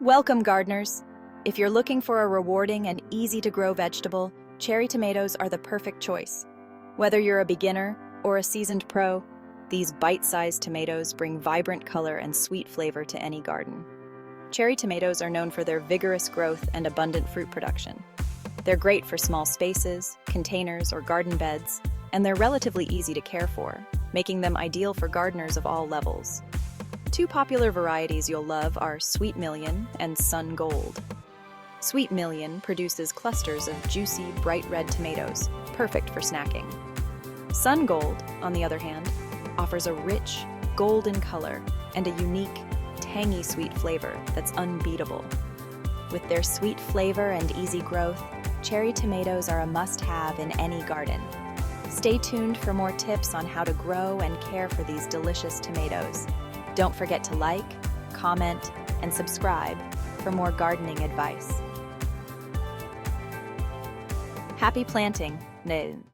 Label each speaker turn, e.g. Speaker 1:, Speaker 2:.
Speaker 1: Welcome, gardeners! If you're looking for a rewarding and easy-to-grow vegetable, cherry tomatoes are the perfect choice. Whether you're a beginner or a seasoned pro, these bite-sized tomatoes bring vibrant color and sweet flavor to any garden. Cherry tomatoes are known for their vigorous growth and abundant fruit production. They're great for small spaces, containers, or garden beds, and they're relatively easy to care for, making them ideal for gardeners of all levels. Two popular varieties you'll love are Sweet Million and Sun Gold. Sweet Million produces clusters of juicy, bright red tomatoes, perfect for snacking. Sun Gold, on the other hand, offers a rich, golden color and a unique, tangy sweet flavor that's unbeatable. With their sweet flavor and easy growth, cherry tomatoes are a must-have in any garden. Stay tuned for more tips on how to grow and care for these delicious tomatoes. Don't forget to like, comment, and subscribe for more gardening advice. Happy planting!